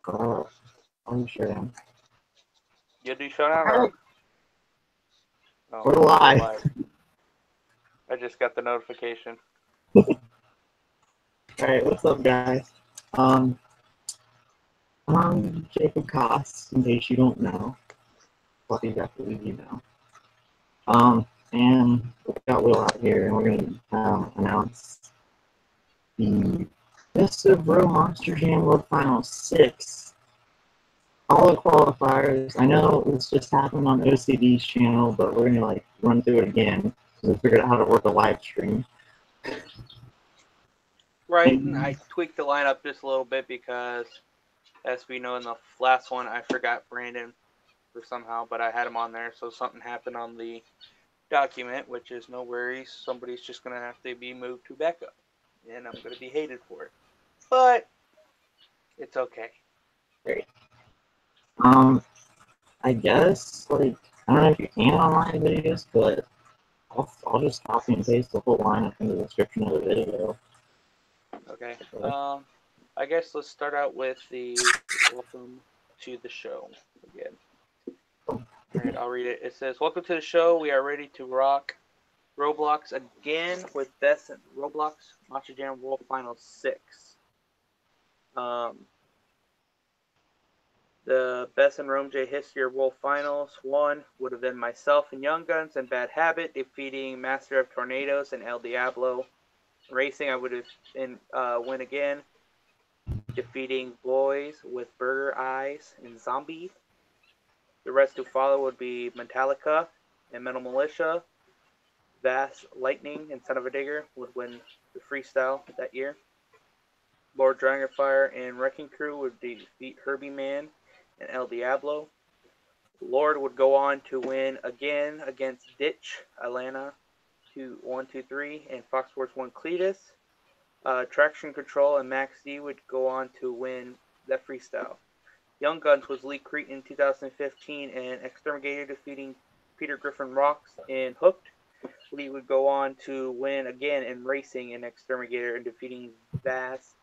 I'm sure. You do showdown or? Oh, We're live. I just got the notification. Alright, what's up, guys? I'm Jacob Koss, in case you don't know. Well, you definitely you know. And we got Will out here, and we're going to announce the Best of Row Monster Jam World Final 6. All the qualifiers. I know this just happened on OCD's channel, but we're going to run through it again, because we figured out how to work a live stream. Right, and I tweaked the lineup just a little bit because, as we know in the last one, I forgot Brandon for somehow, but I had him on there, so something happened on the document, which is no worries. Somebody's just going to have to be moved to backup, and I'm going to be hated for it. But it's okay. Great. I guess, I don't know if you can online videos, but I'll just copy and paste the whole lineup in the description of the video. Okay. I guess let's start out with the welcome to the show again. Alright, I'll read it. It says, "Welcome to the show. We are ready to rock Roblox again with Best in Roblox Monster Jam World Final 6. The Best in Rome J History of World Finals 1 would have been myself and Young Guns and Bad Habit defeating Master of Tornadoes and El Diablo. Racing, I would have been win again, defeating Boys with Burger Eyes and Zombie. The rest to follow would be Metallica and Metal Militia. Vast Lightning and Son of a Digger would win the freestyle that year. Lord Dragonfire and Wrecking Crew would defeat Herbie Man and El Diablo. Lord would go on to win again against Ditch, Atlanta 1, 2, 3, and Fox Sports 1 Cletus. Traction Control and Max D would go on to win that freestyle. Young Guns was Lee Cretan in 2015 and Exterminator defeating Peter Griffin Rocks in Hooked. Lee would go on to win again in Racing and Exterminator and defeating Vass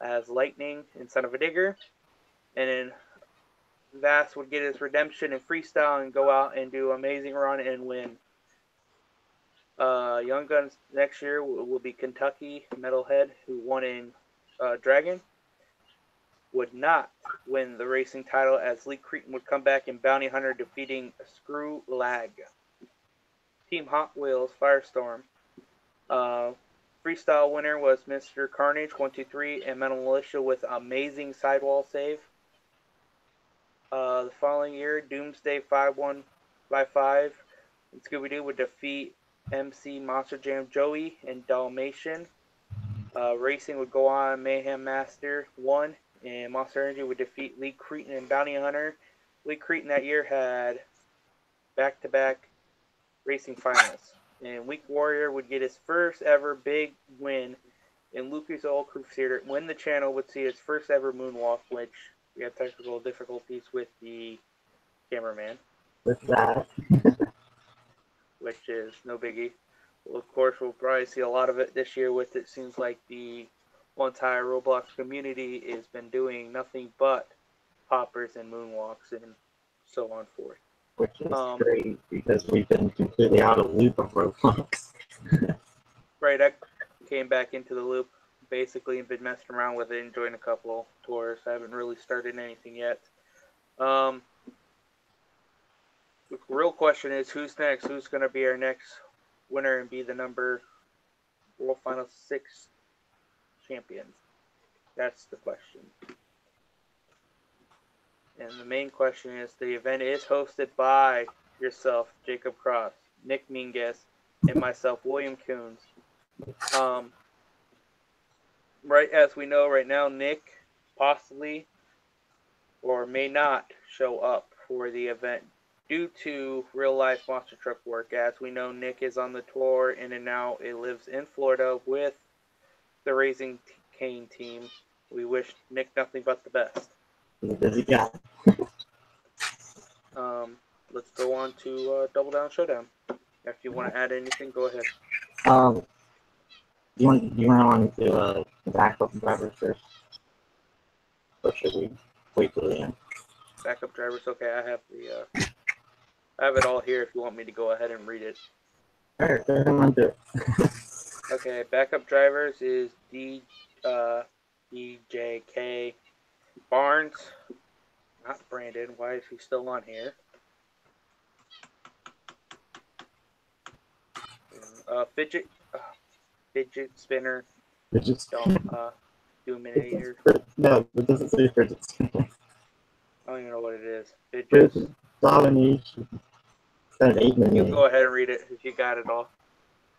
as Lightning and Son of a Digger. And then Vass would get his redemption in freestyle and go out and do an amazing run and win. Young Guns next year will be Kentucky Metalhead, who won in Dragon. Would not win the racing title as Lee Cretan would come back in Bounty Hunter defeating Screw Lag. Team Hot Wheels Firestorm. Freestyle winner was Mr. Carnage 1, 2, 3 and Metal Militia with amazing sidewall save. The following year, Doomsday 5-1 by 5 and Scooby-Doo would defeat MC Monster Jam Joey and Dalmatian. Racing would go on Mayhem Master 1 and Monster Energy would defeat Lee Cretan and Bounty Hunter. Lee Cretan that year had back-to-back racing finals. And Weak Warrior would get his first ever big win in Lucas Oil Crusader. Win the channel would see his first ever moonwalk, which we have technical difficulties with the cameraman. With that. Which is no biggie. Well, of course, we'll probably see a lot of it this year with it. Seems like the entire Roblox community has been doing nothing but poppers and moonwalks and so on forth. Which is great, because we've been completely out of the loop of Roblox. Right, I came back into the loop basically and been messing around with it, enjoying a couple tours. I haven't really started anything yet. The real question is, who's next? Who's going to be our next winner and be the World Final 6 champion? That's the question. And the main question is, the event is hosted by yourself, Jacob Cross, Nick Mingus, and myself, William Coons. Right as we know right now, Nick possibly or may not show up for the event due to real-life monster truck work. As we know, Nick is on the tour in and out. It lives in Florida with the Raising Cane team. We wish Nick nothing but the best. He's a busy guy. Let's go on to Double Down Showdown. If you want to add anything, go ahead. You want to do back up drivers first? Or should we? wait till the end. Backup drivers. Okay, I have it all here. If you want me to go ahead and read it. All right, go ahead and do it. Okay, backup drivers is DJK Barnes, not Brandon. Why is he still on here? Fidget spinner. Fidget Dominator. No, it doesn't say fidget spinner. I don't even know what it is. Fidget domination. It's got an 8 in You it. go ahead and read it if you got it all.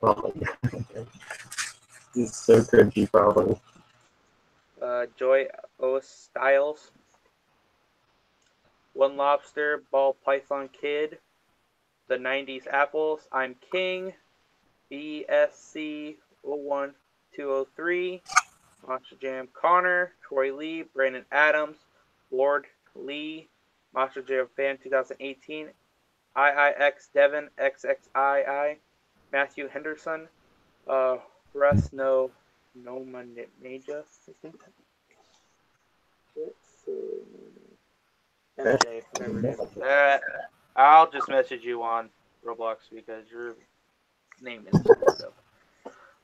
Probably. It's so cringy, probably. Joy O Styles. One Lobster, Ball Python Kid. The 90s Apples, I'm King. BSC 01203. Monster Jam Connor. Troy Lee. Brandon Adams. Lord Lee. Monster Jam Fan 2018. IIX Devon. XXII. Matthew Henderson. Russ No Major. I think MJ, whatever it is. I'll just message you on Roblox because your name is screwed up.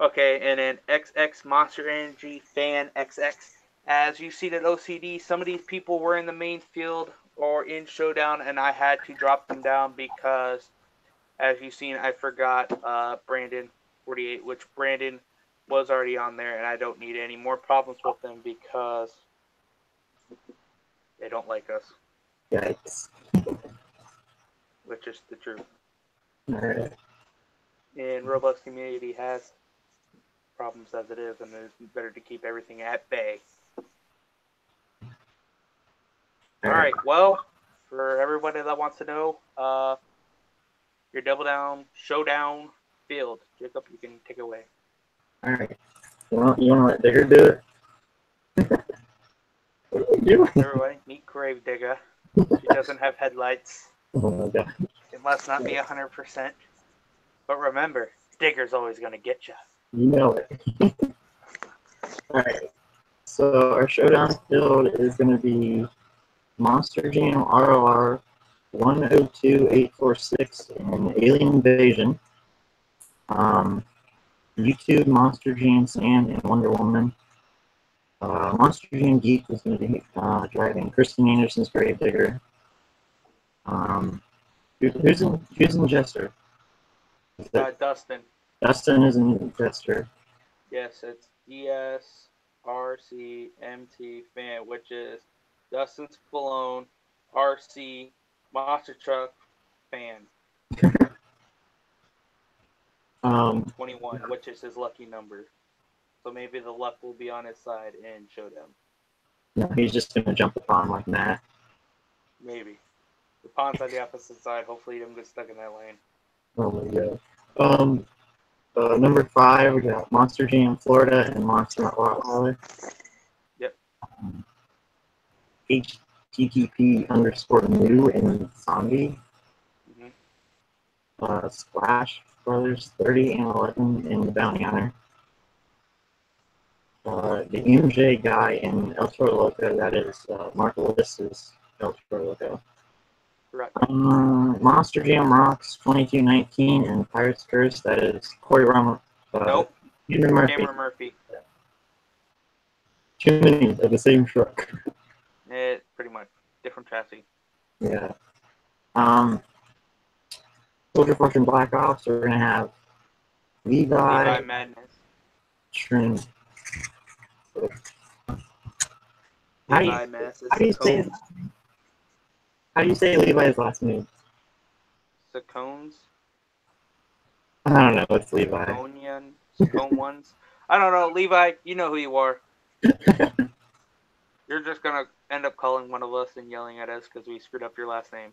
Okay, and then XX Monster Energy Fan XX. As you see that OCD, some of these people were in the main field or in Showdown, and I had to drop them down because, as you've seen, I forgot Brandon 48, which Brandon was already on there, and I don't need any more problems with them because they don't like us. Yikes. Which is the truth. Alright. And Roblox community has problems as it is, and it's better to keep everything at bay. Alright, well, for everybody that wants to know, your Double Down Showdown field. Jacob, you can take it away. Alright. You want to let Digger do it? What are you doing? Everybody, meet Gravedigger. She doesn't have headlights. Oh my god. It must not be 100%. But remember, Digger's always going to get you. You know it. Alright. So our showdown field is going to be Monster Jam ROR 102846 and Alien Invasion. YouTube Monster Jam Sand and Wonder Woman. Monster Jam Geek is going to be driving Kristen Anderson's Gravedigger. Who's in Jester? Dustin. Dustin is in Jester. Yes, it's DSRCMT Fan, which is Dustin Spallone RC Monster Truck Fan. 21, which is his lucky number. So maybe the luck will be on his side in Showdown. No, he's just going to jump the pond like Matt. Maybe. The pond's on the opposite side. Hopefully he doesn't get stuck in that lane. Oh my god. Number 5, we got Monster Jam Florida and Monster Rottweiler. Yep. HTTP_new and Zombie. Mm-hmm. Splash Brothers 30 and 11 in the Bounty Hunter. The MJ guy in El Toro Loco, that is Mark Lewis's El Toro Loco. Right. Monster Jam Rocks 2219 and Pirates Curse, that is Corey Rama. Nope. Cameron Murphy. Too many of the same truck. Pretty much. Different chassis. Yeah. Soldier Fortune Black Ops, we're going to have Levi Madness. Trim. How do you say Levi's last name? Sacones. I don't know. It's Levi. Scone ones. I don't know, Levi. You know who you are. You're just gonna end up calling one of us and yelling at us because we screwed up your last name.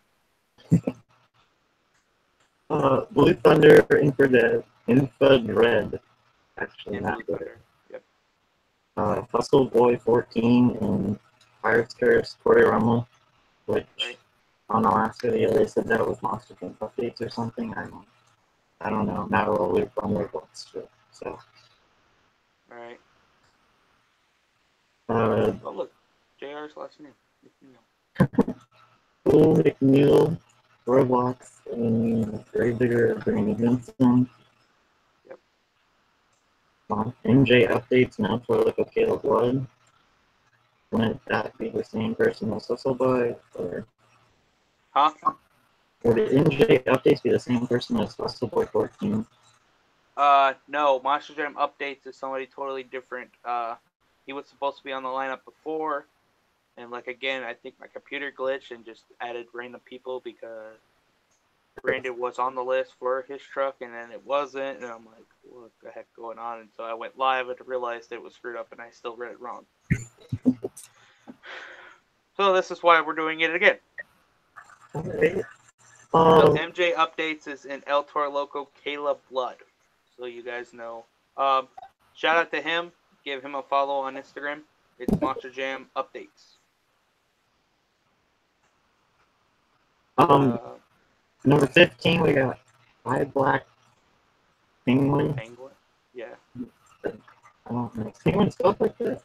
Blue Thunder, Infrared Red. Actually, not Blue good. Thunder. Yep. Hustle Boy 14 and Pirates Curse, Corey Rummel, which on the last video they said that was Monster Jam updates or something. I don't know. Not a little loop on Robloxs, so. Alright. Oh look, JR's last name. Cool McNeil, Robloxs, and Gravedigger, Brandon Johnson. Yep. MJ updates now for like a Caleb Blood. Wouldn't that be the same person as Hustleboy? Or Huh? would the MJ updates be the same person as Hustleboy 14? No. Monster Jam updates is somebody totally different. He was supposed to be on the lineup before, and like again, I think my computer glitched and just added random people because Brandon was on the list for his truck, and then it wasn't, and I'm like, what the heck going on? And so I went live and realized it was screwed up, and I still read it wrong. So this is why we're doing it again. Okay. So MJ updates is in El Toro Loco, Caleb Blood. So you guys know. Shout out to him. Give him a follow on Instagram. It's Monster Jam updates. Number 15, we got Eye Black Penguin. Penguin? Yeah. I don't know. Penguin spelled like that?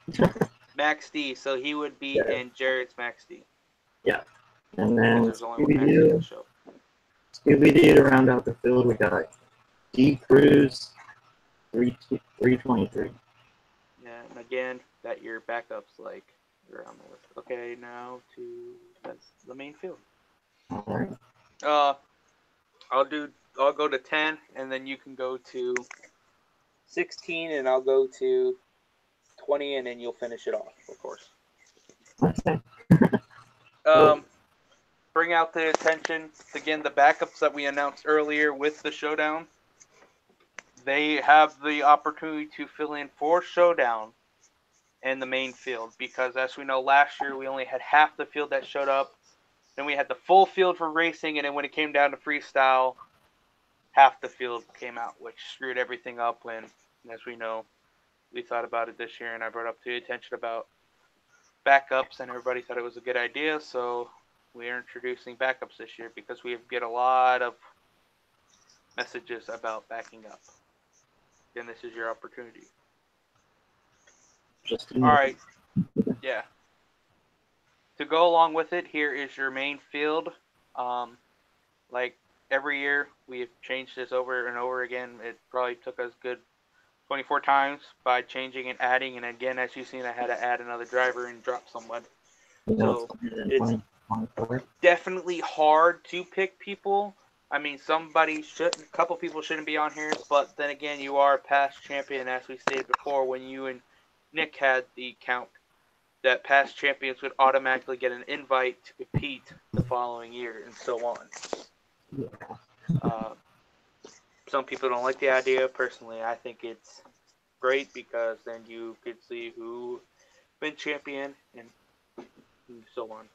Max D. So he would be in Jared's Max D. Yeah. And then There's only one Max D on the show. Scooby-Doo to round out the field, we got D. Cruz, 323. Yeah, and again, that your backup's like around the list. Okay, now that's the main field. Alright. I'll go to 10, and then you can go to 16, and I'll go to 20, and then you'll finish it off, of course. Okay. Bring out the attention again. The backups that we announced earlier with the showdown, they have the opportunity to fill in for showdown in the main field, because as we know, last year we only had half the field that showed up. Then we had the full field for racing, and then when it came down to freestyle, half the field came out, which screwed everything up. When, as we know, we thought about it this year, and I brought up the attention about backups, and everybody thought it was a good idea. So we are introducing backups this year because we get a lot of messages about backing up. And this is your opportunity. All right. Yeah. To go along with it, here is your main field. Like every year, we have changed this over and over again. It probably took us good 24 times by changing and adding. And again, as you've seen, I had to add another driver and drop someone. So it's definitely hard to pick people. I mean, a couple people shouldn't be on here, but then again, you are a past champion, as we stated before, when you and Nick had the count, that past champions would automatically get an invite to compete the following year, and so on. Some people don't like the idea. Personally, I think it's great because then you could see who been champion and so on.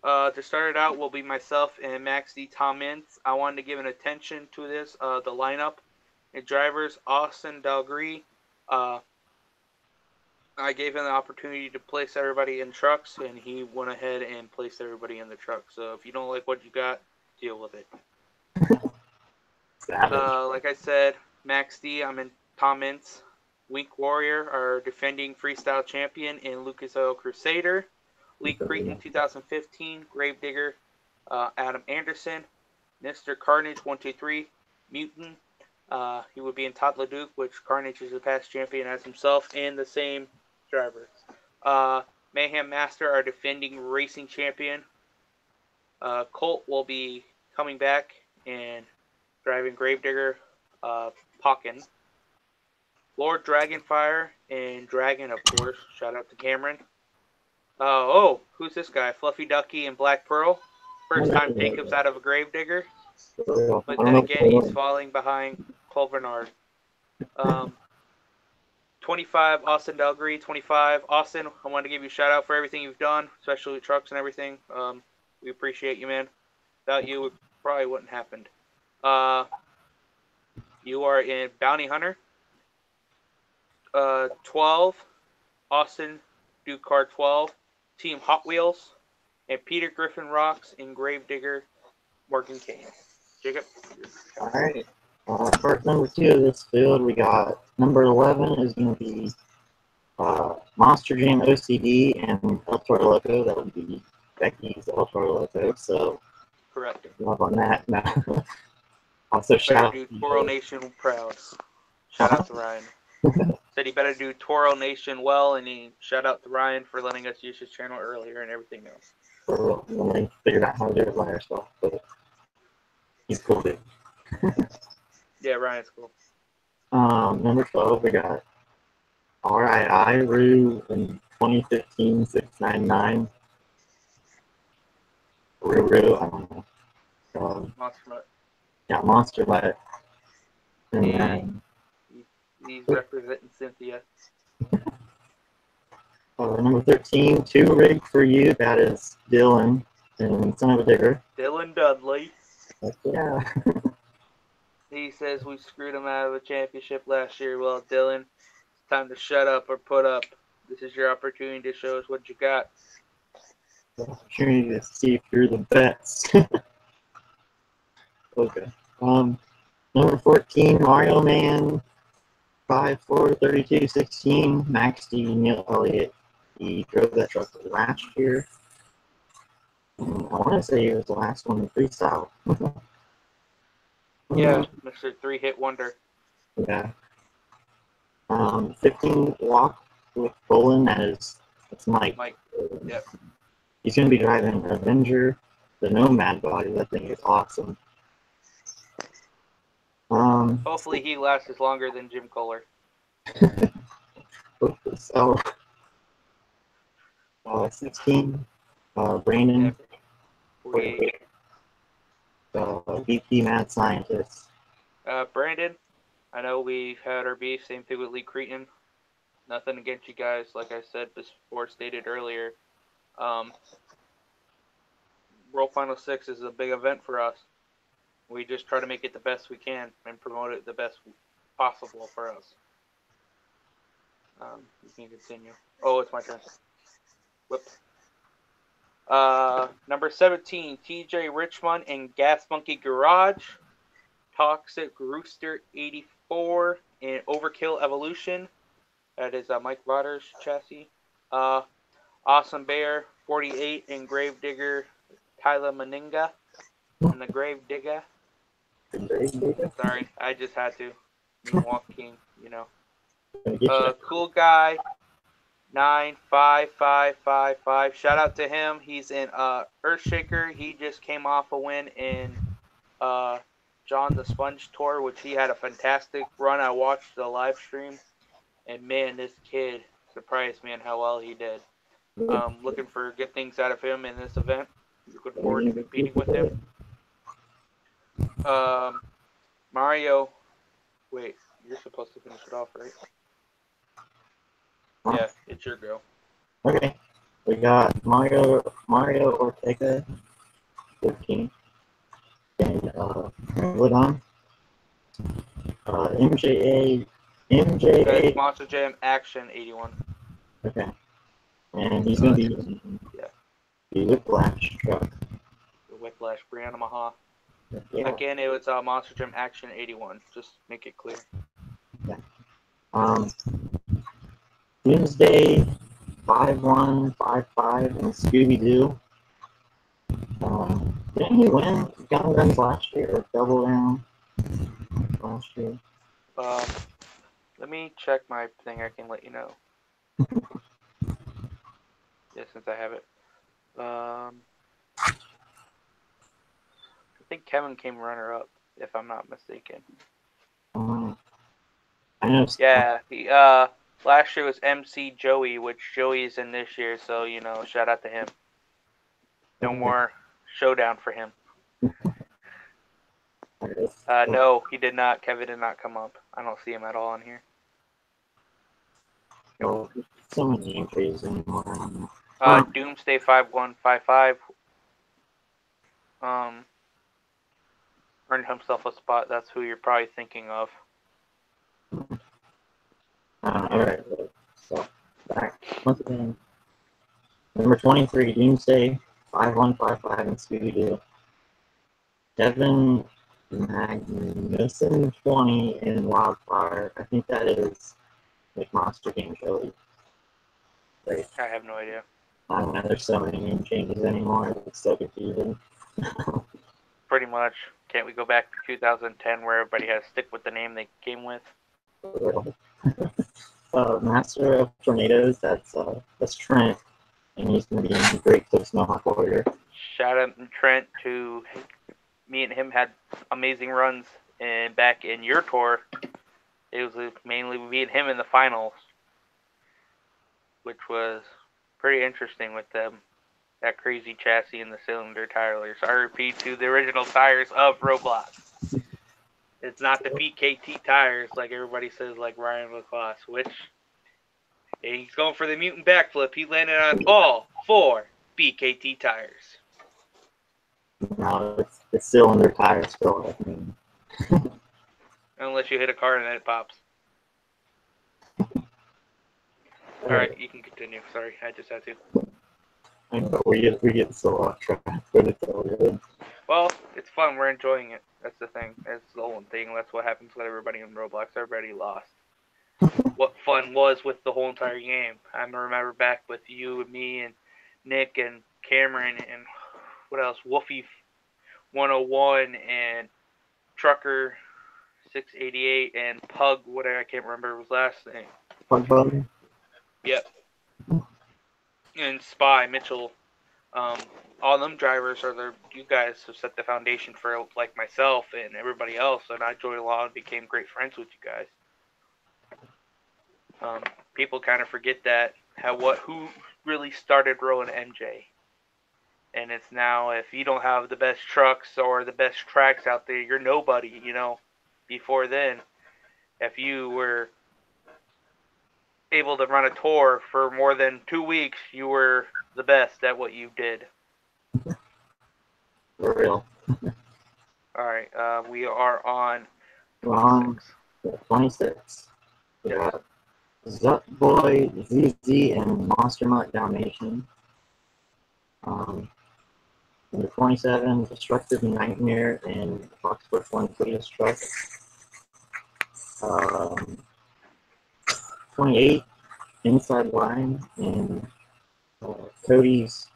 To start it out will be myself and Max D. Tom Mintz. I wanted to give an attention to this, the lineup. And drivers, Austin Dalgree. I gave him the opportunity to place everybody in trucks, and he went ahead and placed everybody in the truck. So if you don't like what you got, deal with it. Like I said, Max D, I'm in Tom Mintz. Wink Warrior, our defending freestyle champion in Lucas Oil Crusader. Lee Creighton, 2015. Gravedigger, Adam Anderson. Mr. Carnage, 123. Mutant, he would be in Todd LeDuc, which Carnage is a past champion as himself, and the same driver. Mayhem Master, our defending racing champion. Colt will be coming back and driving Gravedigger, Pokken. Lord Dragonfire and Dragon, of course. Shout out to Cameron. Who's this guy? Fluffy Ducky and Black Pearl. First time Jacob's out of a Gravedigger. But then again, he's falling behind Paul Bernard. 25, Austin Dalgree, 25. Austin, I wanted to give you a shout out for everything you've done, especially with trucks and everything. We appreciate you, man. Without you, it probably wouldn't have happened. You are in Bounty Hunter. 12, Austin Duke Car 12, Team Hot Wheels, and Peter Griffin Rocks in Gravedigger, Morgan Kane. Jacob? All right. For number 2 of this field, we got number 11 is going to be Monster Jam OCD and El Toro Loco. That would be Becky's old Toro Loco. So Correct. love on that. No. Also, shout out Better do to Toro Nation proud. Shout out to Ryan. Said he better do Toro Nation well, and he shout out to Ryan for letting us use his channel earlier and everything else. for when they figured out how to do it by herself. But he's cool, dude. Yeah, Ryan's cool. Number 12, we got RII Rue in 2015 699. Rue, I don't know. Monster Mutt. Yeah, Monster Mutt. And then He's representing Cynthia. number 13, Two Rig for You. That is Dylan and Son of a Digger. Dylan Dudley. Yeah. He says we screwed him out of a championship last year. Well, Dylan, it's time to shut up or put up. This is your opportunity to show us what you got. Opportunity to see through the bets. Okay. Number 14, Mario Man. 5-4-32-16. Max D. Neil Elliott. He drove that truck last year. I want to say he was the last one in freestyle. Yeah, Mr. Three-Hit Wonder. Yeah. 15 walk with Bolin. That's Mike. Mike. Yep. He's going to be driving Avenger, the Nomad body. That thing is awesome. Hopefully he lasts longer than Jim Kohler. So, 16, Brandon. 48. VP Mad Scientist. Brandon, I know we've had our beef. Same thing with Lee Cretan. Nothing against you guys. Like I said before, stated earlier. World Final 6 is a big event for us. We just try to make it the best we can and promote it the best possible for us. You can continue. Oh, it's my turn. Whoop. Number 17, TJ Richmond and Gas Monkey Garage. Toxic Rooster 84 and Overkill Evolution. That is Mike Rodder's chassis. Awesome Bear 48 and Gravedigger Tyler Meninga and the Gravedigger. Sorry, I just had to. Milwaukee King, you know. Cool Guy 95555. Shout out to him. He's in Earthshaker. He just came off a win in John the Sponge Tour, which he had a fantastic run. I watched the live stream, and man, this kid surprised me on how well he did. Looking for good things out of him in this event. Looking forward to competing with him. Mario, wait, you're supposed to finish it off, right? Yeah, it's your go. Okay, we got Mario Ortega, 15, and Lidon, MJA, Monster Jam Action 81. Okay, and he's gonna be the Whiplash truck. The Whiplash, Brianna Maha. Yeah. Again, it was Monster Jam Action 81. Just make it clear. Yeah. Doomsday 5155 and Scooby-Doo. Didn't he win Gun Guns last year or Double Down last year? Let me check my thing. I can let you know. Yeah, since I have it. I think Kevin came runner-up, if I'm not mistaken. I know. Yeah, he, last year was MC Joey, which Joey is in this year, so, you know, shout out to him. No more showdown for him. No, he did not. Kevin did not come up. I don't see him at all on here. Well, so many entries anymore. Doomsday 5155. Earned himself a spot. That's who you're probably thinking of. Alright, so back once again. Number 23, Doomsday 5155 and Scooby-Doo. Devin Magnuson 20 in Wildfire. I think that is like Monster Game Joey. Right. I have no idea. I don't know, there's so many name changes anymore. It's so confusing. Pretty much. Can't we go back to 2010 where everybody has to stick with the name they came with? Master of Tornadoes, that's Trent, and he's going to be in Great Clips Mohawk Warrior. Shout out to Trent. To me and him had amazing runs, and back in your tour, it was mainly me and him in the finals, which was pretty interesting with them. That crazy chassis and the cylinder tires. RP to the original tires of Roblox. It's not the BKT tires like everybody says, like Ryan Lacrosse, which he's going for the mutant backflip. He landed on all 4 BKT tires. No, it's still under tire still. I mean. Unless you hit a car and then it pops. Alright, you can continue. Sorry, I just had to. I know, we get so off track, but it's all good. Well, it's fun. We're enjoying it. That's the thing. That's the whole thing. That's what happens with everybody in Roblox. Everybody lost. What fun was with the whole entire game. I remember back with you and me and Nick and Cameron and what else? Wolfie 101 and Trucker 688 and Pug, whatever, I can't remember his last name. Pug Bug? Yep. And Spy Mitchell. All them drivers you guys have set the foundation for, like myself and everybody else, and I joined along and became great friends with you guys. People kind of forget that who really started rowing MJ, and it's now, if you don't have the best trucks or the best tracks out there, you're nobody. Before then, if you were able to run a tour for more than 2 weeks, you were the best at what you did. For real. Alright, we are on 26. 26. Yeah. Zuck Boy, ZZ, and Monster Mutt Dalmatian. Number 27, Destructive Nightmare, and Foxworth 1 Cletus Truck. 28, Inside Line, and Cody's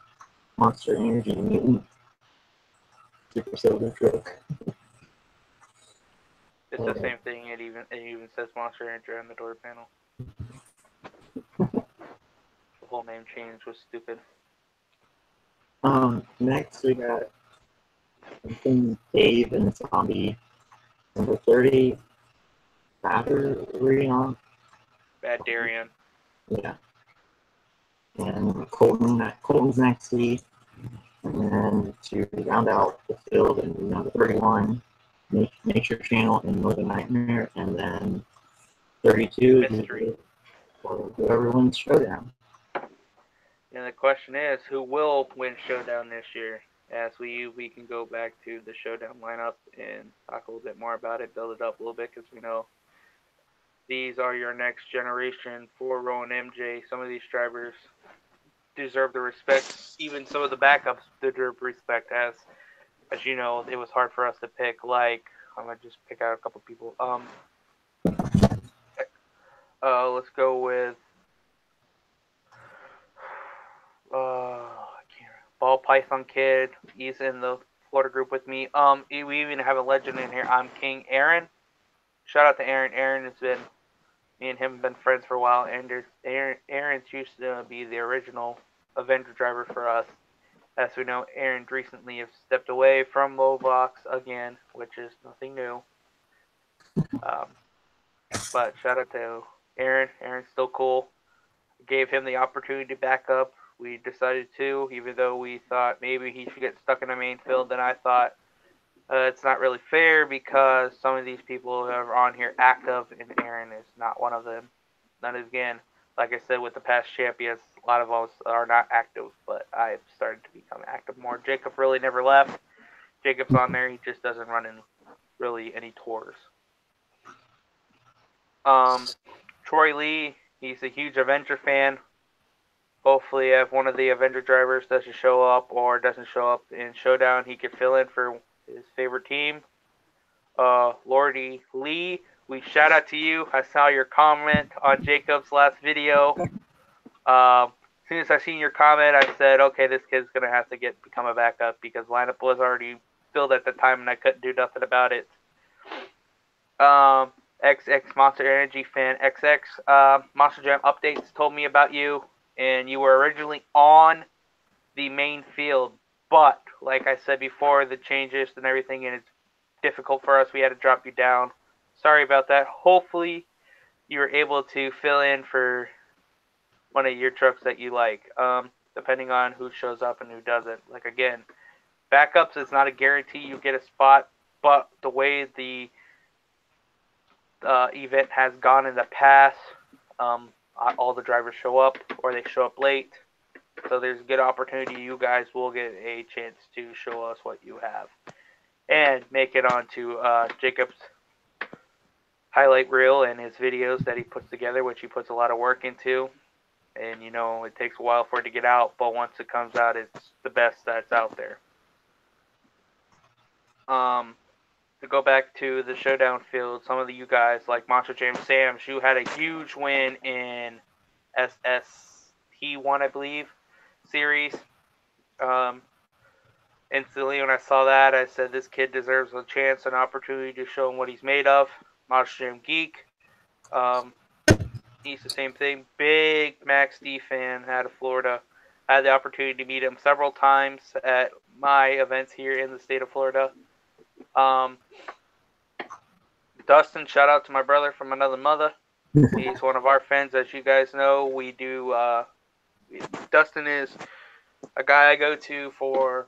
Monster Energy Mutant Super Silver Truck. It's the same thing. It even says Monster Energy on the door panel. The whole name change was stupid. Next we got Dave and Zombie. Number 30, Batterion. Bad Darian. Yeah. And Colton's next week. And then to round out the field in number 31, Nature Channel and Northern Nightmare. And then 32 Mystery. For whoever wins Showdown. And the question is, who will win Showdown this year? As we can go back to the Showdown lineup and talk a little bit more about it, build it up a little bit, because we know these are your next generation for Rowan MJ. Some of these drivers deserve the respect. Even some of the backups deserve respect. As you know, it was hard for us to pick. Like, I'm gonna just pick out a couple people. Let's go with Ball Python Kid. He's in the Florida group with me. We even have a legend in here. I'm King Aaron. Shout out to Aaron. Aaron has been, me and him have been friends for a while. And Aaron's used to be the original Avenger driver for us. As we know, Aaron recently has stepped away from Robloxs again, which is nothing new. But shout out to Aaron. Aaron's still cool. Gave him the opportunity to back up. We decided to, even though we thought maybe he should get stuck in the main field. Then I thought it's not really fair, because some of these people are on here active, and Aaron is not one of them. Then again, like I said, with the past champions, a lot of us are not active, but I've started to become active more. Jacob really never left. Jacob's on there. He just doesn't run in really any tours. Troy Lee, he's a huge Avenger fan. Hopefully, if one of the Avenger drivers doesn't show up or doesn't show up in Showdown, he could fill in for his favorite team. Lordy Lee, we shout out to you. I saw your comment on Jacob's last video. soon as I seen your comment, I said, okay, this kid's gonna have to become a backup because lineup was already filled at the time and I couldn't do nothing about it. XX Monster Energy Fan XX, Monster Jam updates told me about you, and you were originally on the main field, but like I said before, the changes and everything, and it's difficult for us. We had to drop you down. Sorry about that. Hopefully, you were able to fill in for one of your trucks that you like, depending on who shows up and who doesn't. Like, again, backups is not a guarantee you get a spot, but the way the event has gone in the past, all the drivers show up or they show up late. So there's a good opportunity you guys will get a chance to show us what you have and make it onto Jacob's highlight reel and his videos that he puts together, which he puts a lot of work into. And, you know, it takes a while for it to get out, but once it comes out, it's the best that's out there. To go back to the showdown field, some of you guys, like Monster Jam Sam, who had a huge win in SST1, I believe, series. Instantly when I saw that, I said this kid deserves a chance, an opportunity to show him what he's made of. Monster Jam Geek, he's the same thing. Big Max D fan out of Florida. I had the opportunity to meet him several times at my events here in the state of Florida. Dustin, shout out to my brother from another mother. He's one of our fans, as you guys know. We do. Dustin is a guy I go to for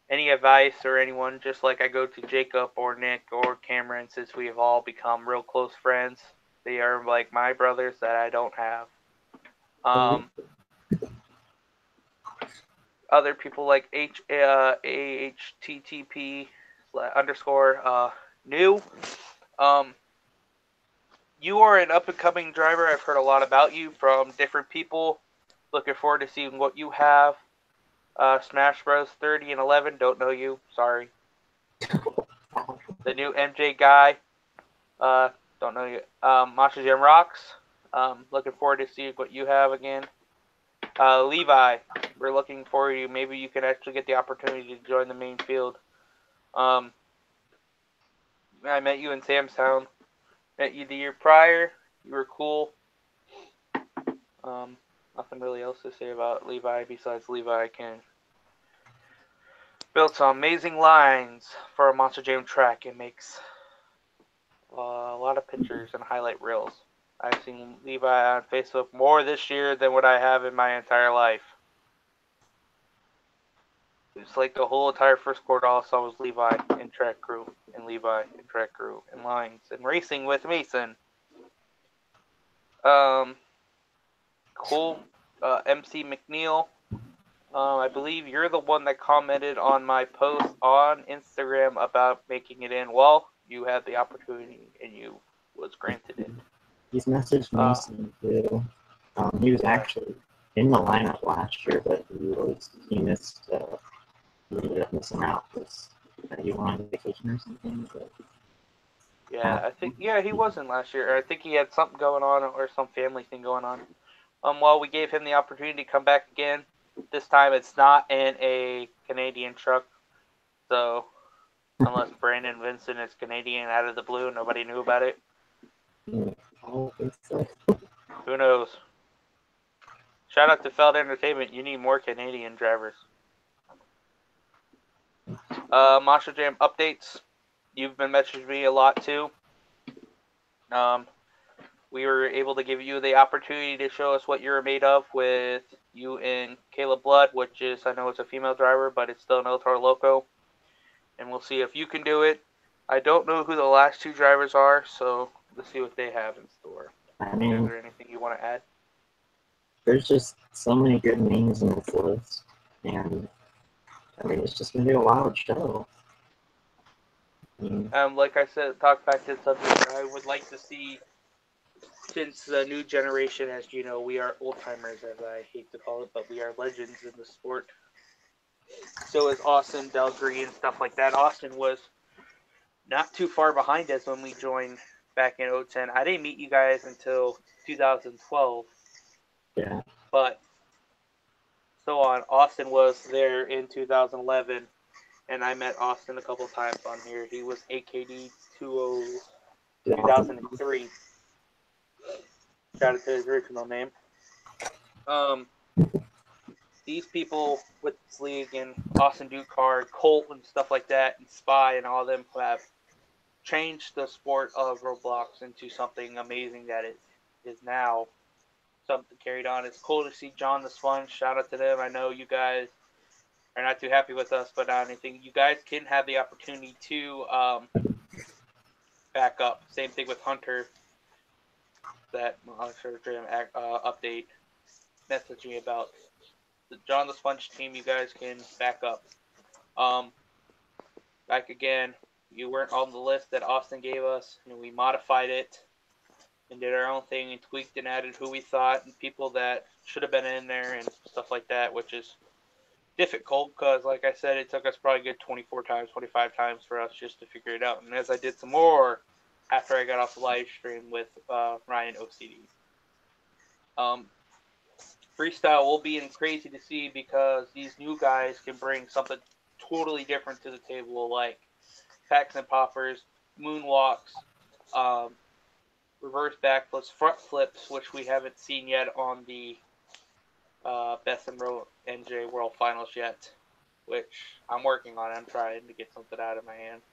any advice or anyone, just like I go to Jacob or Nick or Cameron, since we have all become real close friends. They are like my brothers that I don't have. Other people like AHTTP _ new. You are an up-and-coming driver. I've heard a lot about you from different people. Looking forward to seeing what you have. Smash Bros. 30 and 11. Don't know you. Sorry. The new MJ guy. Don't know you. Monster Jam Rocks. Looking forward to seeing what you have again. Levi. We're looking for you. Maybe you can actually get the opportunity to join the main field. I met you in Sam's Town. Met you the year prior. You were cool. Nothing really else to say about Levi besides Levi can build some amazing lines for a Monster Jam track and makes a lot of pictures and highlight reels. I've seen Levi on Facebook more this year than what I have in my entire life. It's like the whole entire first quarter all I saw was Levi in track crew, and Levi in track crew, and lines, and racing with Mason. Cool. MC McNeil. I believe you're the one that commented on my post on Instagram about making it in. Well, you had the opportunity, and you was granted it. He's messaged Mason too. He was actually in the lineup last year, but he missed. He ended up missing out because he went on vacation or something. But, yeah, I think he wasn't last year. I think he had something going on or some family thing going on. Well, we gave him the opportunity to come back again. This time it's not in a Canadian truck, so unless Brandon Vincent is Canadian out of the blue, nobody knew about it. I don't think so. Who knows? Shout out to Feld Entertainment. You need more Canadian drivers. Monster Jam updates. You've been messaging me a lot too. We were able to give you the opportunity to show us what you're made of with you and Caleb Blood, which is, I know it's a female driver, but it's still no Toro Loco. And we'll see if you can do it. I don't know who the last two drivers are, so let's see what they have in store. I mean, is there anything you want to add? There's just so many good names in this list, and I mean, it's just going to be a wild show. Like I said, talk back to the subject, I would like to see, since the new generation, as you know, we are old-timers, as I hate to call it, but we are legends in the sport. So is Austin, Del Green, stuff like that. Austin was not too far behind us when we joined back in 2010. I didn't meet you guys until 2012. Yeah. But so on. Austin was there in 2011, and I met Austin a couple times on here. He was AKD 2003. Shout out to his original name. These people with this league and Austin Dukard, Colt and stuff like that, and Spy and all of them have changed the sport of Roblox into something amazing that it is now. Something carried on. It's cool to see John the Sponge. Shout out to them. I know you guys are not too happy with us, but not anything. You guys can have the opportunity to back up. Same thing with Hunter. That update messaged me about the John the Sponge team. You guys can back up. Back again. You weren't on the list that Austin gave us, and we modified it and did our own thing and tweaked and added who we thought and people that should have been in there and stuff like that, which is difficult because, like I said, it took us probably a good 24 times, 25 times for us just to figure it out. And as I did some more after I got off the live stream with Ryan OCD. Freestyle will be crazy to see because these new guys can bring something totally different to the table, like packs and poppers, moonwalks, reverse backflips, front flips, which we haven't seen yet on the Best in Row NJ World Finals yet, which I'm working on. I'm trying to get something out of my hand.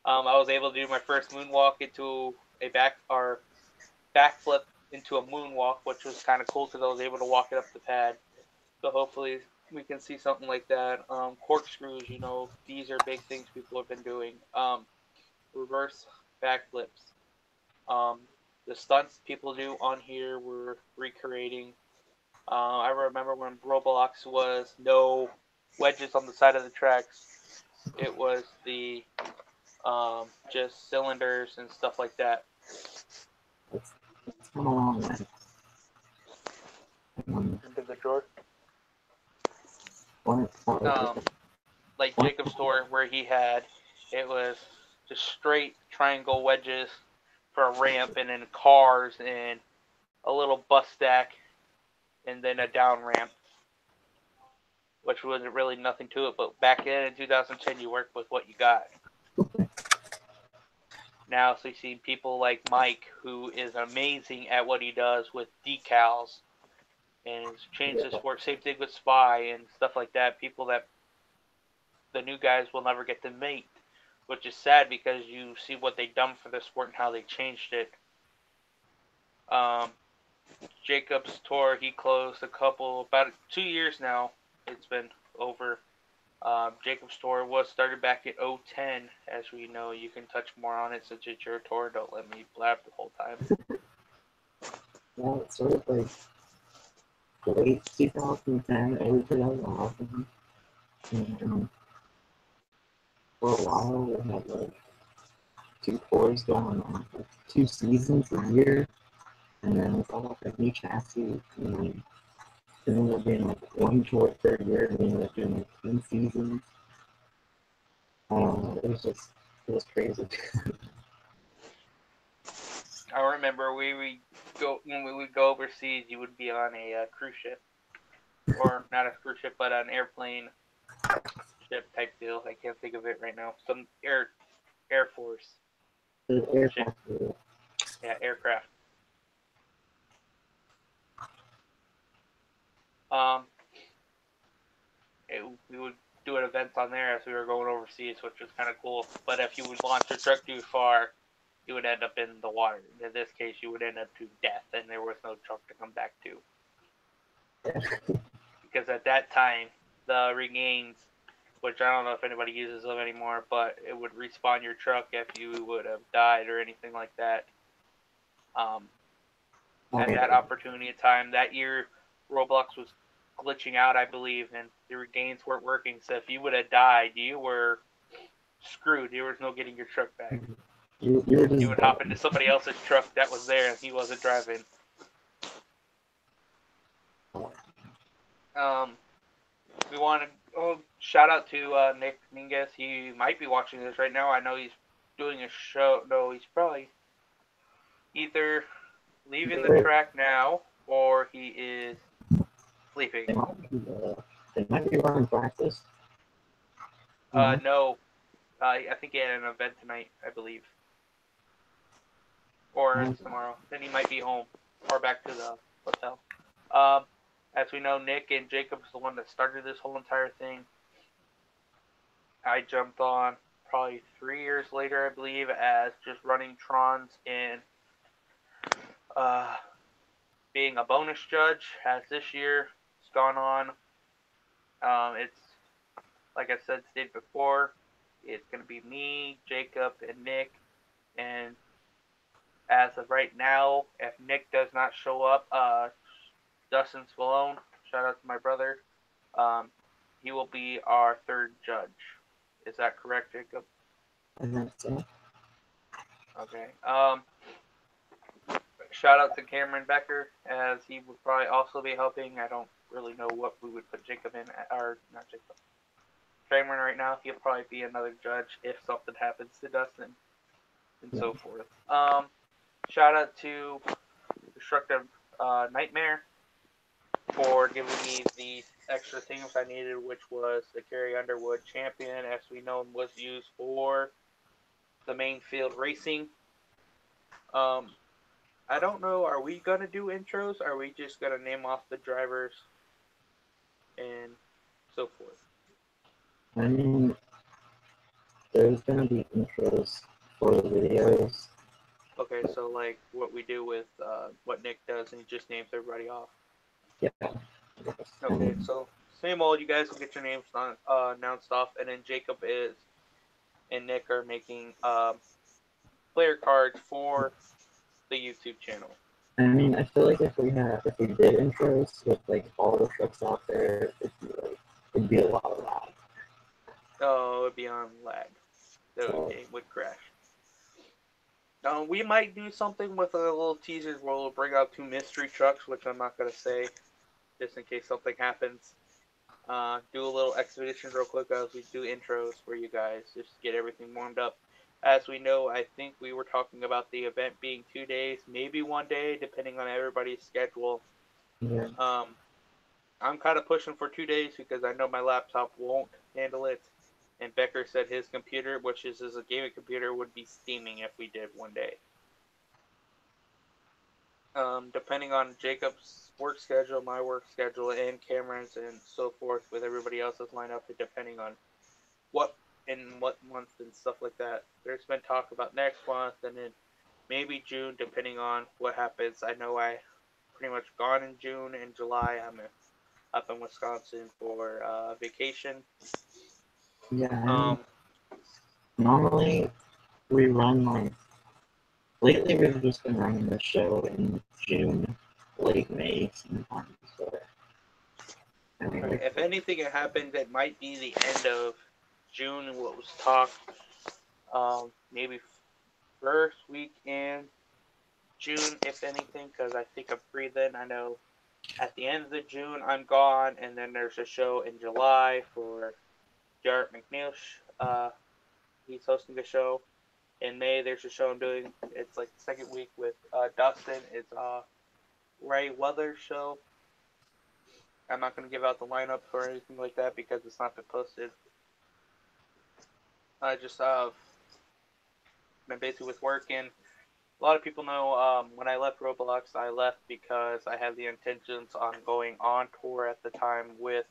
I was able to do my first moonwalk into a backflip into a moonwalk, which was kind of cool because I was able to walk it up the pad. So hopefully we can see something like that. Corkscrews, these are big things people have been doing. Reverse backflips. The stunts people do on here we're recreating. I remember when Roblox was no wedges on the side of the tracks. It was the just cylinders and stuff like that. It's come a long way. Into the drawer. Like Jacob's store where he had, it was just straight triangle wedges for a ramp and then cars and a little bus stack and then a down ramp, which wasn't really nothing to it. But back in 2010, you worked with what you got. Now, so you see people like Mike, who is amazing at what he does with decals and has changed the sport. Same thing with Spy and stuff like that. People that the new guys will never get to meet, which is sad because you see what they've done for the sport and how they changed it. Jacob's tour, he closed about 2 years now. It's been over. Jacob's tour was started back in 2010, as we know. You can touch more on it since it's your tour. Don't let me blab the whole time. Yeah, it's sort of like late 2010, early 2011. And for a while, we had like 2 tours going on, like 2 seasons a year, and then it's all like a new chassis, and then it ended up being like 1 tour per year, and we ended up doing like 2 seasons. It was crazy. I remember when we would go overseas, you would be on a cruise ship, or not a cruise ship, but an airplane ship type deal. I can't think of it right now. Some Air Force. Aircraft. Yeah, aircraft. We would do an event on there as we were going overseas, which was kind of cool. But if you would launch your truck too far, you would end up in the water. In this case, you would end up to death, and there was no truck to come back to. Because at that time, the regains, which I don't know if anybody uses them anymore, but it would respawn your truck if you would have died or anything like that. At that opportunity of time, that year, Roblox was glitching out, I believe, and the regains weren't working. So if you would have died, you were screwed. There was no getting your truck back. You would hop into somebody else's truck that was there and he wasn't driving. We want to shout out to Nick Mingus. He might be watching this right now. I know he's doing a show. No, he's probably either leaving the track now or he is sleeping. It might be running practice. No. I think he had an event tonight, I believe. Or tomorrow. Then he might be home. Or back to the hotel. As we know, Nick and Jacob is the one that started this whole entire thing. I jumped on probably 3 years later, I believe, as just running Trons and being a bonus judge. As this year it's gone on, it's like I stated before, it's going to be me, Jacob, and Nick. And as of right now, if Nick does not show up, Dustin Spallone, shout out to my brother, he will be our third judge. Is that correct, Jacob? I think so. Okay. Shout out to Cameron Becker, as he would probably also be helping. I don't really know what we would put Jacob in, or not Jacob. Cameron right now, he'll probably be another judge if something happens to Dustin, and so forth. Shout out to Destructive Nightmare for giving me the extra things I needed, which was the Carrie Underwood champion, as we know was used for the main field racing. I don't know, are we going to do intros? Are we just going to name off the drivers and so forth? I mean, there's going to be intros for the videos. Okay, so like what we do with what Nick does, and he just names everybody off. Yeah. Okay, so same old, you guys will get your names announced off, and then Jacob and Nick are making player cards for the YouTube channel. I mean, I feel like if we did intros with like all the trucks out there, it'd be a lot of lag. Oh, it would be on lag. The game would crash. We might do something with a little teasers where we'll bring out 2 mystery trucks, which I'm not going to say, just in case something happens. Do a little expedition real quick as we do intros for you guys, just to get everything warmed up. As we know, I think we were talking about the event being 2 days, maybe 1 day, depending on everybody's schedule. Yeah. I'm kind of pushing for 2 days because I know my laptop won't handle it. And Becker said his computer, which is a gaming computer, would be steaming if we did 1 day. Depending on Jacob's work schedule, my work schedule, and Cameron's, and so forth, with everybody else's lineup, and depending on what month and stuff like that. There's been talk about next month, and then maybe June, depending on what happens. I know I pretty much gone in June and July. I'm up in Wisconsin for vacation. Yeah. Normally, we run like. Lately, we've just been running the show in June, late May sometimes. So, I mean, if anything happened, it might be the end of June. What was talked, maybe first week in June, if anything, because I think I'm free then. I know at the end of the June I'm gone, and then there's a show in July for Jarrett McNeill. He's hosting a show. In May, there's a show I'm doing. It's like the second week with Dustin. It's Ray Weather's show. I'm not going to give out the lineup or anything like that because it's not been posted. I just been busy with work, and a lot of people know when I left Roblox, I left because I had the intentions on going on tour at the time with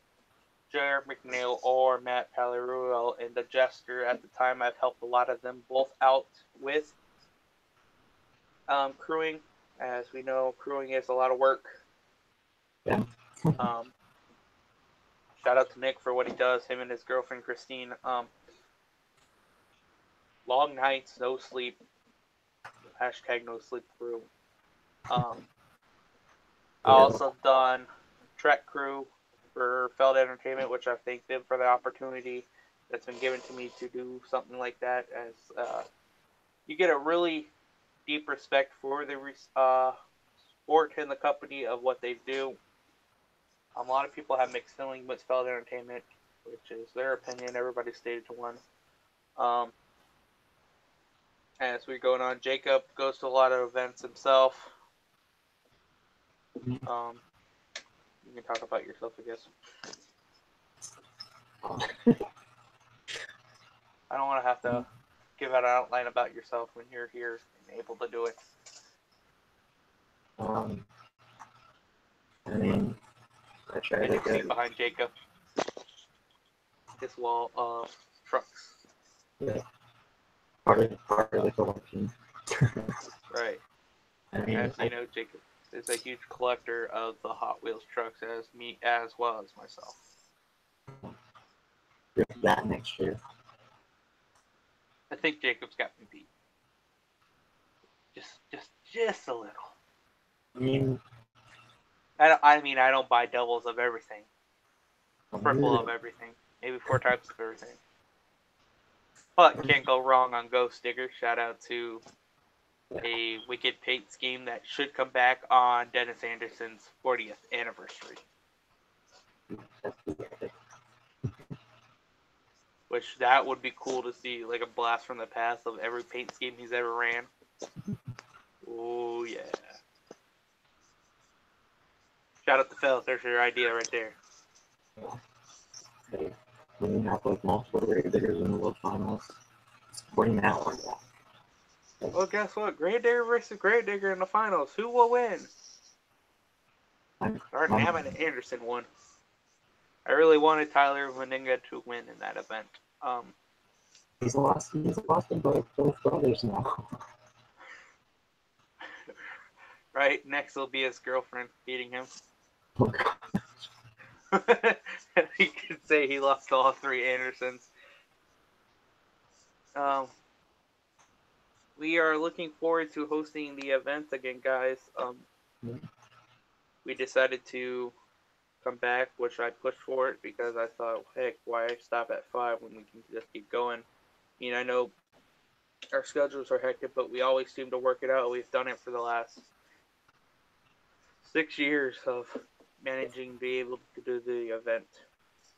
Jared McNeil or Matt Palaruel and the Jester. At the time, I've helped a lot of them both out with crewing. As we know, crewing is a lot of work. Yeah. Shout out to Nick for what he does, him and his girlfriend Christine. Long nights, no sleep. Hashtag no sleep crew. I also done Trek crew for Feld Entertainment, which I thank them for the opportunity that's been given to me to do something like that, as you get a really deep respect for the sport and the company of what they do. A lot of people have mixed feelings with Feld Entertainment, which is their opinion. Everybody's stated to one. As we're going on, Jacob goes to a lot of events himself. You can talk about yourself, I guess. I don't want to have to give out an outline about yourself when you're here and able to do it. I mean, I try to See go. behind Jacob. This wall of trucks. Yeah. Part of the collection. Right. I mean, As you know, Jacob is a huge collector of the Hot Wheels trucks, as me as well as myself. That next year. I think Jacob's got me beat. Just a little. I mean, I don't buy doubles of everything. Triple of everything. Maybe 4 types of everything. But can't go wrong on Ghost Digger. Shout out to a wicked paint scheme that should come back on Dennis Anderson's 40th anniversary. Which that would be cool to see, like a blast from the past of every paint scheme he's ever ran. Oh yeah. Shout out to Phil, there's your idea right there. Hey, when you have like multiple grade diggers in the world finals, supporting that one. Well, guess what? Grave Digger versus Grave Digger in the finals. Who will win? Darn, damn it, Anderson won. I really wanted Tyler Meninga to win in that event. He's lost in both brothers now. Right, next will be his girlfriend beating him. Oh, God. He could say he lost all 3 Andersons. We are looking forward to hosting the event again, guys. We decided to come back, which I pushed for it because I thought, heck, why stop at 5 when we can just keep going? I mean, I know our schedules are hectic, but we always seem to work it out. We've done it for the last 6 years of managing to be able to do the event.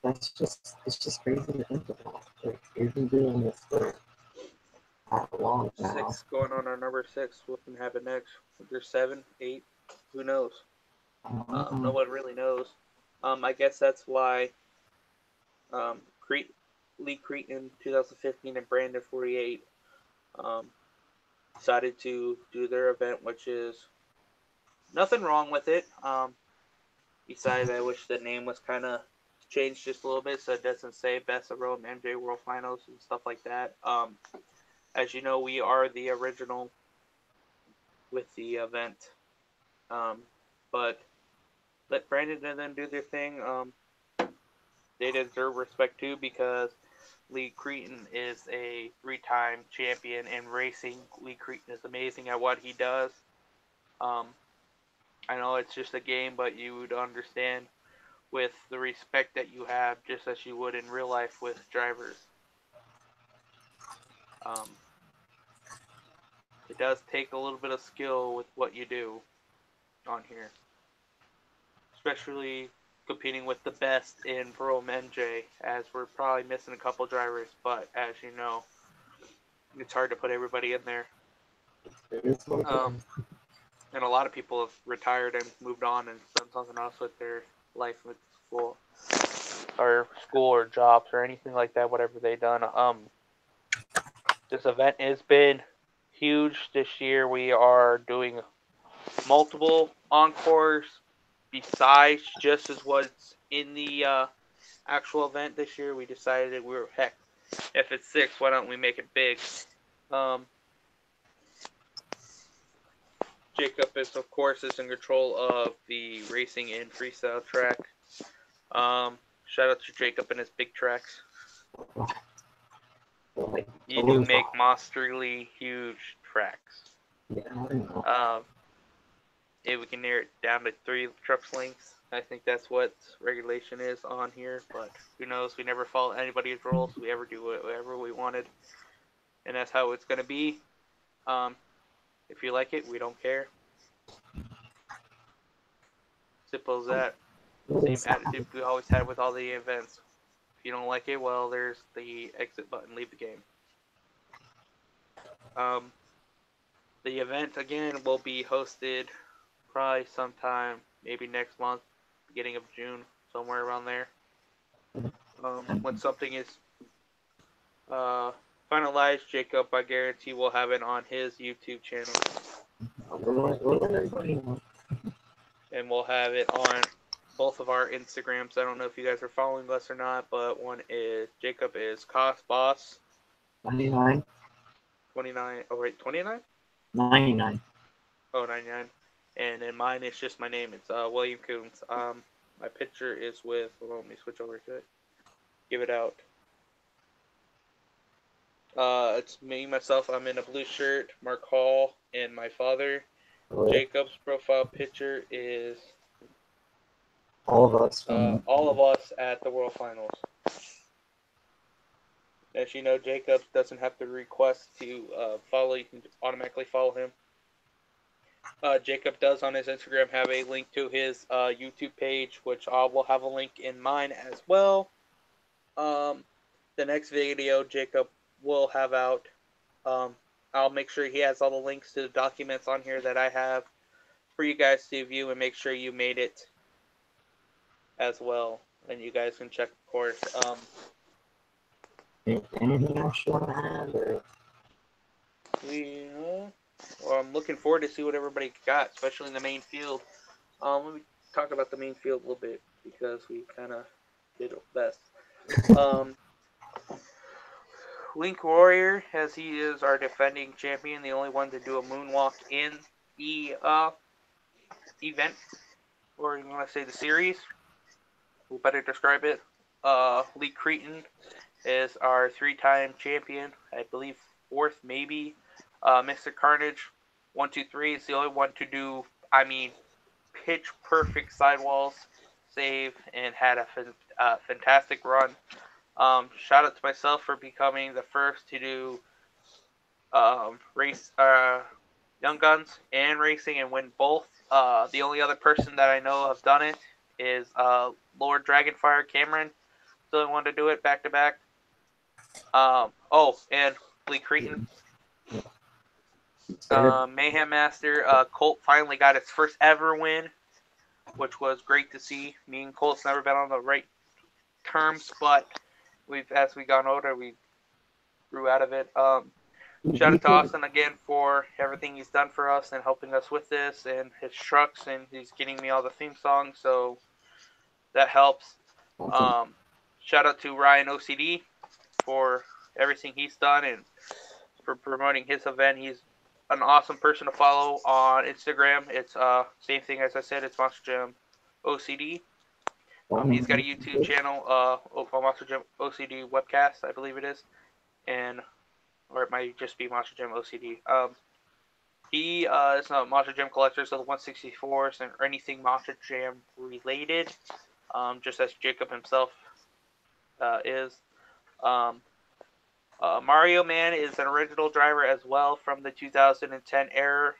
It's just crazy to think about. Like, we've been doing this for how long now? 6, going on our number 6. What can happen next? There's 7, 8. Who knows? No one really knows. I guess that's why Lee Cretan in 2015 and Brandon 48 decided to do their event, which is nothing wrong with it. Besides, I wish the name was kind of changed just a little bit so it doesn't say Best of Rome MJ World Finals and stuff like that. As you know, we are the original with the event. But let Brandon and them do their thing. They deserve respect too because Lee Cretan is a 3-time champion in racing. Lee Cretan is amazing at what he does. I know it's just a game, but you would understand with the respect that you have just as you would in real life with drivers. It does take a little bit of skill with what you do on here. Especially competing with the best in Pro MJ, as we're probably missing a couple drivers, but as you know, it's hard to put everybody in there. And a lot of people have retired and moved on and done something else with their life with school or jobs or anything like that, whatever they done. This event has been huge this year. We are doing multiple encores besides just as what's in the actual event this year. We decided heck, if it's 6, why don't we make it big? Jacob is, of course, in control of the racing and freestyle track. Shout out to Jacob and his big tracks. You do make monsterly huge tracks. If we can narrow it down to 3 trucks lengths, I think that's what regulation is on here. But who knows? We never follow anybody's rules. We ever do whatever we wanted, and that's how it's gonna be. If you like it, we don't care. Simple as that. Same attitude we always had with all the events. If you don't like it, well, there's the exit button. Leave the game. The event, again, will be hosted probably sometime, maybe next month, beginning of June, somewhere around there. When something is finalized, Jacob, I guarantee, will have it on his YouTube channel. And we'll have it on both of our Instagrams. I don't know if you guys are following us or not, but one is Jacob is Cost Boss 99. 29. Oh wait, 29? 99. Oh, 99. And then mine is just my name. It's William Coons. My picture is with. Hold on, let me switch over to it. Give it out. It's me, myself. I'm in a blue shirt. Mark Hall and my father. Jacob's profile picture is all of us. All of us at the World Finals. As you know, Jacob doesn't have to request to follow. You can just automatically follow him. Jacob does on his Instagram have a link to his YouTube page, which I will have a link in mine as well. The next video Jacob will have out, I'll make sure he has all the links to the documents on here that I have for you guys to view and make sure you made it as well. And you guys can check, of course. Anything else you want to add? Or? Well, I'm looking forward to see what everybody got, especially in the main field. Let me talk about the main field a little bit because we kind of did it best. Link Warrior, as he is our defending champion, the only one to do a moonwalk in the event, or you want to say the series. We'll better describe it. Lee Cretan is our 3-time champion. I believe 4th, maybe. Mr. Carnage, 1-2-3 is the only one to do, pitch perfect sidewalls save and had a fantastic run. Shout out to myself for becoming the first to do race Young Guns and racing and win both. The only other person that I know have done it is Lord Dragonfire Cameron. The only one to do it back to back. And Lee Cretan. Mayhem Master, Colt finally got its first ever win, which was great to see. Me and Colt's never been on the right terms, but as we got older, we grew out of it. Shout out to Austin again for everything he's done for us and helping us with this and his trucks, and he's getting me all the theme songs, so that helps. Shout out to Ryan OCD for everything he's done and for promoting his event. He's an awesome person to follow on Instagram. It's same thing as I said. It's Monster Jam OCD. He's got a YouTube channel, Monster Jam OCD webcast, I believe it is, or it might just be Monster Jam OCD. He is a Monster Jam collector, so the 164s and anything Monster Jam related, just as Jacob himself is. Mario Man is an original driver as well from the 2010 era,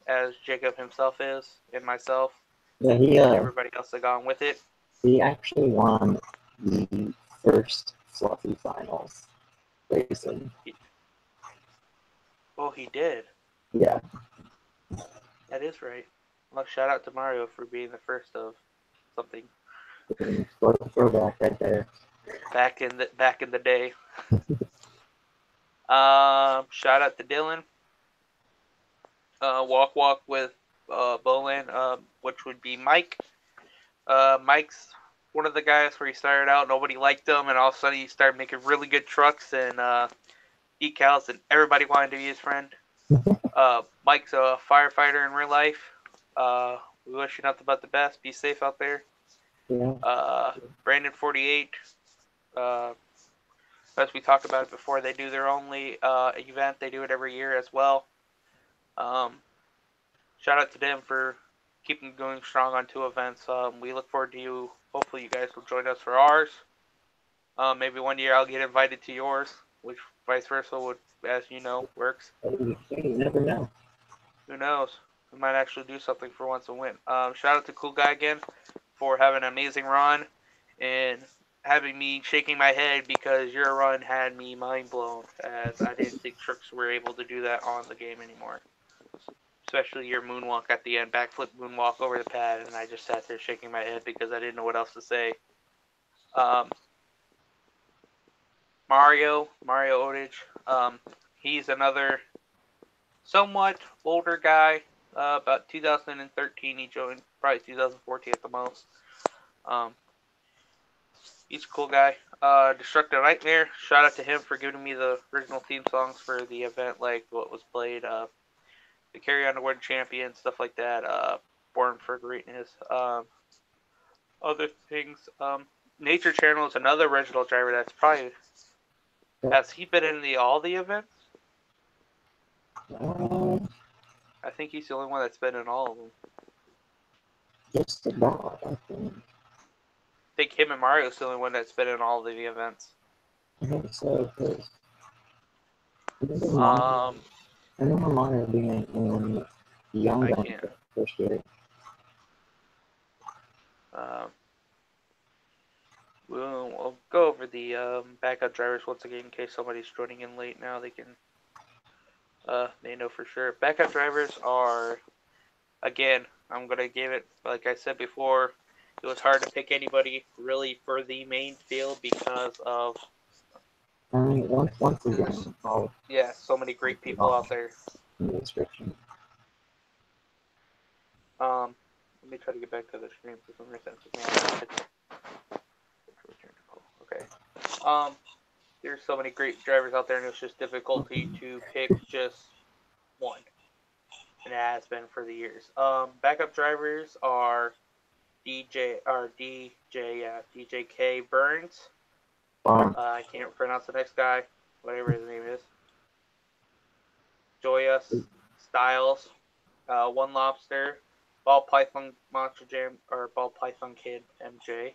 as Jacob himself is, and myself. Yeah, and everybody else that gone with it. He actually won the first Fluffy Finals racing. Oh, he did. Yeah. That is right. Well, shout out to Mario for being the first of something. Throwback right there. Back in the day. Shout out to Dylan. Walk with Bolin, which would be Mike. Mike's one of the guys where he started out, nobody liked him, and all of a sudden he started making really good trucks and decals, and everybody wanted to be his friend. Mike's a firefighter in real life. We wish you nothing but the best. Be safe out there. Yeah. Brandon 48. As we talked about it before, they do their only event. They do it every year as well. Shout out to them for keeping going strong on 2 events. We look forward to you. Hopefully you guys will join us for ours. Maybe one year I'll get invited to yours, which vice versa would, as you know, works. You never know. Who knows? We might actually do something for once and win. Shout out to Cool Guy again for having an amazing run and having me shaking my head because your run had me mind blown, as I didn't think trucks were able to do that on the game anymore. Especially your moonwalk at the end, backflip moonwalk over the pad, and I just sat there shaking my head because I didn't know what else to say. Mario Odage. He's another somewhat older guy. About 2013 he joined, probably 2014 at the most. He's a cool guy. Destructive Nightmare. Shout out to him for giving me the original theme songs for the event, like what was played, the Carry On to World Champion, stuff like that. Born for Greatness. Other things. Nature Channel is another original driver that's probably. Has he been in all the events? I think he's the only one that's been in all of them. Just about, I think. I think him and Mario's the only one that's been in all of the events. I think so, because I remember Mario being in Young Guns first year. We'll go over the backup drivers once again in case somebody's joining in late now. They can they know for sure. Backup drivers are, again, I'm going to give it, like I said before, it was hard to pick anybody really for the main field because of once again, so many great people out there. In the description. Let me try to get back to the stream for some reason. Okay. There's so many great drivers out there, and it's just difficulty to pick just one. And it has been for the years. Backup drivers are DJ K Burns. I can't pronounce the next guy, whatever his name is. Joyous Styles, One Lobster, Ball Python Monster Jam, or Ball Python Kid MJ.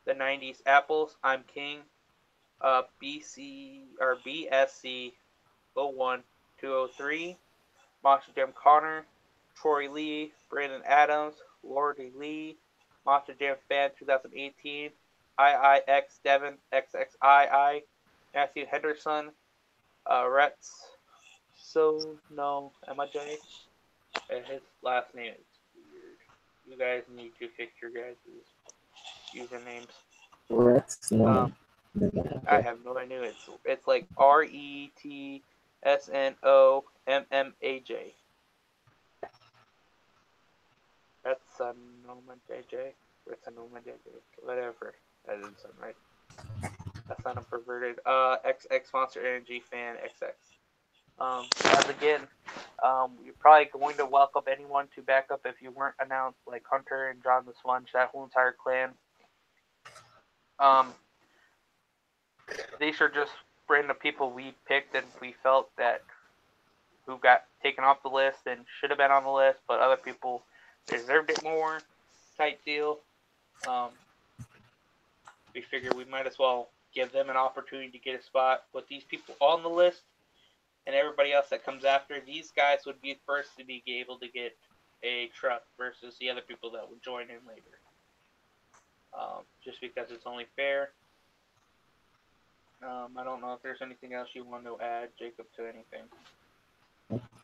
The 90s Apples, I'm King. BSC 01203, Monster Jam Connor, Troy Lee, Brandon Adams, Lordy Lee, Monster Jam Fan 2018, IIX Devin XXII, Matthew Henderson, Retz MJ. His last name is weird. You guys need to fix your guys' usernames. Retz, I have no idea. It's like RETSNOMMAJ. Retsanoma JJ. Whatever. That didn't sound right. That sounded perverted. XX Monster Energy Fan XX. As again, you're probably going to welcome anyone to back up if you weren't announced, like Hunter and John the Sponge, that whole entire clan. These are just random people we picked and we felt that who got taken off the list and should have been on the list, but other people deserved it more type deal. We figured we might as well give them an opportunity to get a spot. With these people on the list and everybody else that comes after, these guys would be first to be able to get a truck versus the other people that would join in later. Just because it's only fair. I don't know if there's anything else you want to add, Jacob, to anything.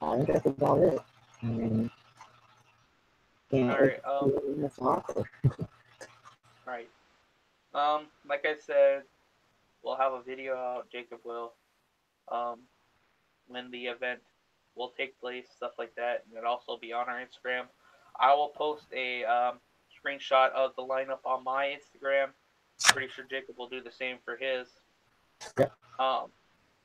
I think that's about it. I mean, Alright, that's awesome. Right. Like I said, we'll have a video out, Jacob will, when the event will take place, stuff like that, and it'll also be on our Instagram. I will post a screenshot of the lineup on my Instagram. Pretty sure Jacob will do the same for his. Yep.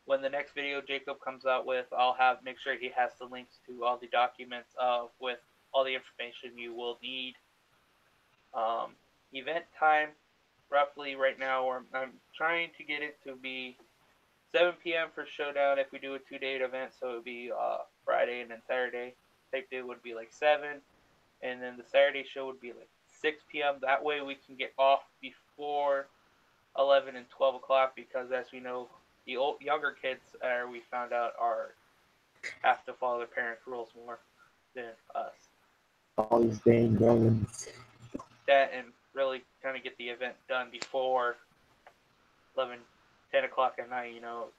When the next video Jacob comes out with, I'll make sure he has the links to all the documents with all the information you will need. Event time, roughly right now, I'm trying to get it to be 7 p.m. for Showdown if we do a 2-day event, so it would be Friday and then Saturday. Tape day would be like 7, and then the Saturday show would be like 6 p.m. That way we can get off before 11 and 12 o'clock because, as we know, the younger kids, we found out, have to follow their parents' rules more than us. All these dang games. That and really kind of get the event done before 10 o'clock at night, you know.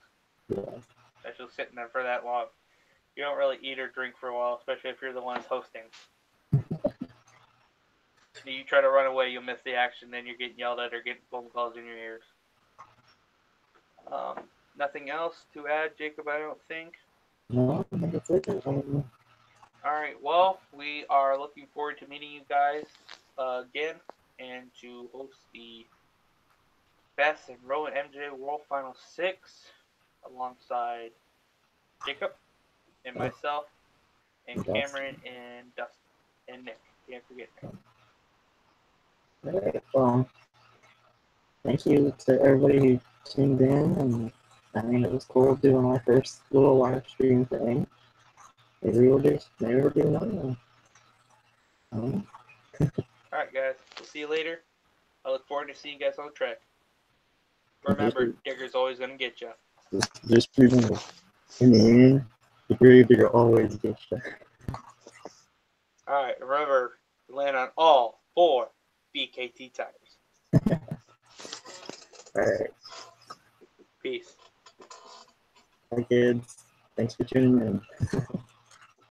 Yeah. Especially sitting there for that long. You don't really eat or drink for a while, especially if you're the ones hosting. You try to run away, you'll miss the action, then you're getting yelled at or getting phone calls in your ears. Nothing else to add, Jacob, I don't think. No, that's it. Alright, well, we are looking forward to meeting you guys again and to host the Best and Rowan MJ World Final 6 alongside Jacob and myself and Cameron and Dustin and Nick. Can't forget Nick. Alright, well, thank you to everybody who tuned in, and I mean, it was cool doing my first little live stream thing. Maybe we'll do another one. Alright, guys, we'll see you later. I look forward to seeing you guys on the track. Remember, Digger's always going to get you. Just remember, in the end, the grave digger always gets you. Alright, remember to land on all 4 BKT tires. Alright. Peace. Hi, kids. Thanks for tuning in.